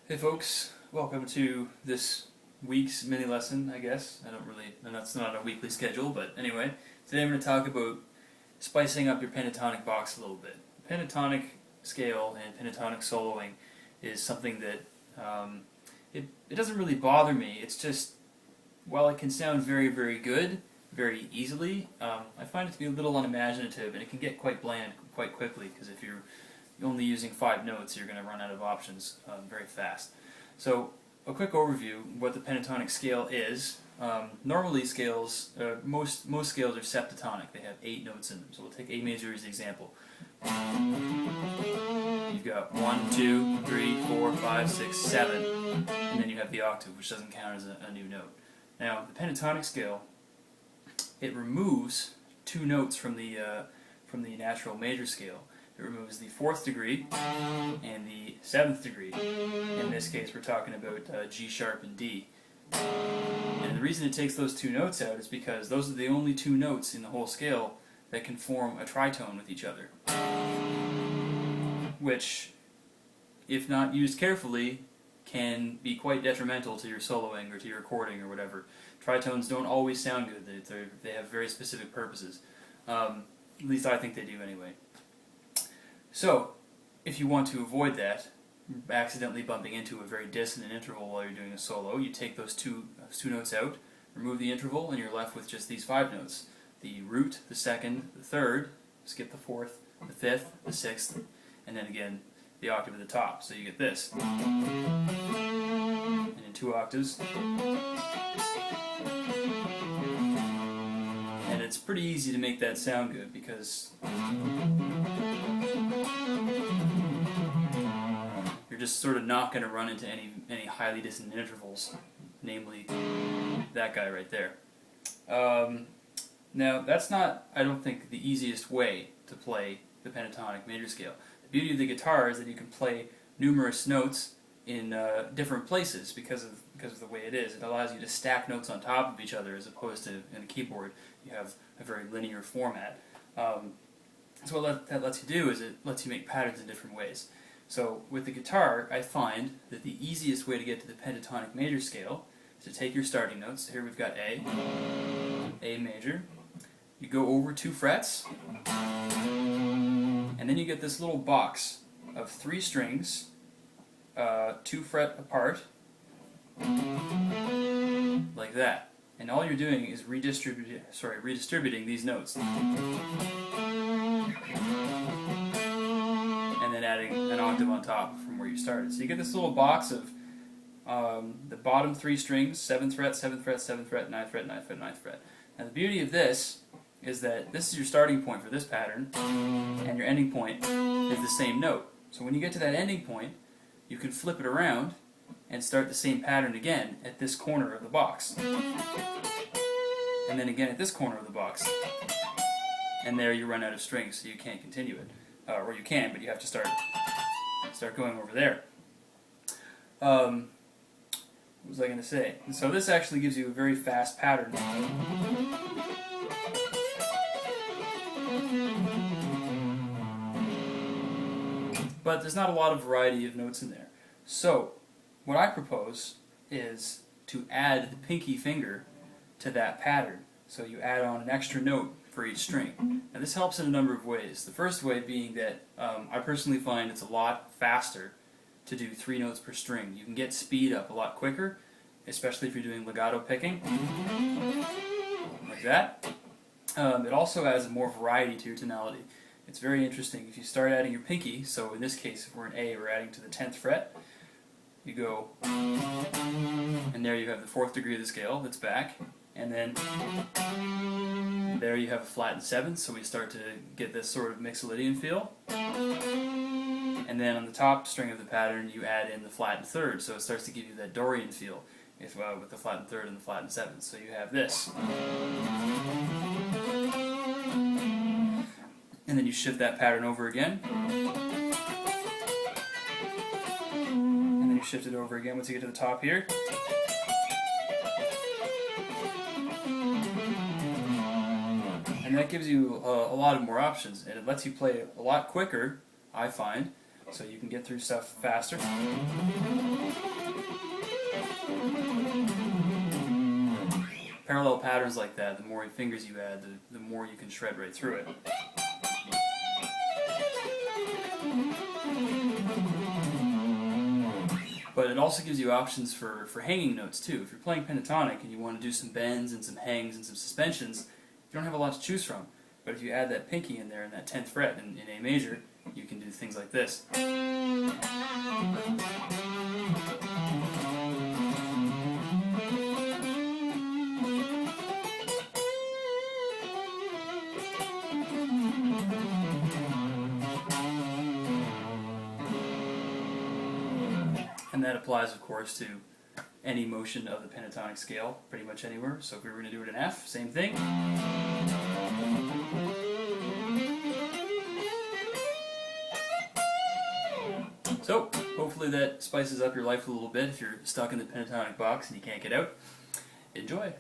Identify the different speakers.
Speaker 1: Hey folks, welcome to this week's mini lesson, I guess. And that's not a weekly schedule, but anyway, today I'm going to talk about spicing up your pentatonic box a little bit. Pentatonic scale and pentatonic soloing is something that it doesn't really bother me. It's just, while it can sound very, very good, very easily, I find it to be a little unimaginative, and it can get quite bland quite quickly, because if you're only using 5 notes, you're going to run out of options very fast. So, a quick overview of what the pentatonic scale is. Normally scales, most scales are septatonic. They have 8 notes in them. So we'll take A major as the example. You've got 1, 2, 3, 4, 5, 6, 7, and then you have the octave, which doesn't count as a new note. Now, the pentatonic scale, it removes 2 notes from the natural major scale. It removes the 4th degree and the 7th degree. In this case, we're talking about G sharp and D. And the reason it takes those 2 notes out is because those are the only 2 notes in the whole scale that can form a tritone with each other, which, if not used carefully, can be quite detrimental to your soloing or to your recording or whatever. Tritones don't always sound good. They have very specific purposes. At least I think they do anyway. So, if you want to avoid that, accidentally bumping into a very dissonant interval while you're doing a solo, you take those two notes out, remove the interval, and you're left with just these 5 notes. The root, the 2nd, the 3rd, skip the 4th, the 5th, the 6th, and then again the octave at the top. So you get this. And in 2 octaves. And it's pretty easy to make that sound good because you're just sort of not going to run into any highly dissonant intervals, namely that guy right there. Now, that's not, I don't think, the easiest way to play the pentatonic major scale. The beauty of the guitar is that you can play numerous notes in different places because of the way it is. It allows you to stack notes on top of each other, as opposed to in a keyboard you have a very linear format. So what that lets you do is it lets you make patterns in different ways. So with the guitar, I find that the easiest way to get to the pentatonic major scale is to take your starting notes. So here we've got A major. You go over 2 frets, and then you get this little box of 3 strings, 2 fret apart, like that. And all you're doing is redistributing these notes. And then adding an octave on top from where you started. So you get this little box of the bottom 3 strings, 7th fret, 7th fret, 7th fret, 9th fret, 9th fret, 9th fret. Now the beauty of this is that this is your starting point for this pattern, and your ending point is the same note. So when you get to that ending point, you can flip it around and start the same pattern again at this corner of the box. And then again at this corner of the box. And there you run out of strings, so you can't continue it. Or you can, but you have to start going over there. What was I going to say? And so this actually gives you a very fast pattern. But there's not a lot of variety of notes in there. So, what I propose is to add the pinky finger to that pattern. So you add on an extra note for each string. Now this helps in a number of ways. The first way being that I personally find it's a lot faster to do 3 notes per string. You can get speed up a lot quicker, especially if you're doing legato picking, like that. It also adds more variety to your tonality. It's very interesting. If you start adding your pinky, so in this case if we're in A, we're adding to the 10th fret, you go, and there you have the 4th degree of the scale that's back, and then there you have a flattened 7th, so we start to get this sort of mixolydian feel. And then on the top string of the pattern you add in the flattened 3rd, so it starts to give you that Dorian feel with the flattened 3rd and the flattened 7th. So you have this. And then you shift that pattern over again. And then you shift it over again once you get to the top here. And that gives you a lot of more options, and it lets you play a lot quicker, I find, so you can get through stuff faster. parallel patterns like that, the more fingers you add, the more you can shred right through it. But it also gives you options for hanging notes too. If you're playing pentatonic and you want to do some bends and some hangs and some suspensions, you don't have a lot to choose from. But if you add that pinky in there in that 10th fret in A major, you can do things like this. And that applies, of course, to any motion of the pentatonic scale, pretty much anywhere. So if we were going to do it in F, same thing. So, hopefully that spices up your life a little bit if you're stuck in the pentatonic box and you can't get out. Enjoy!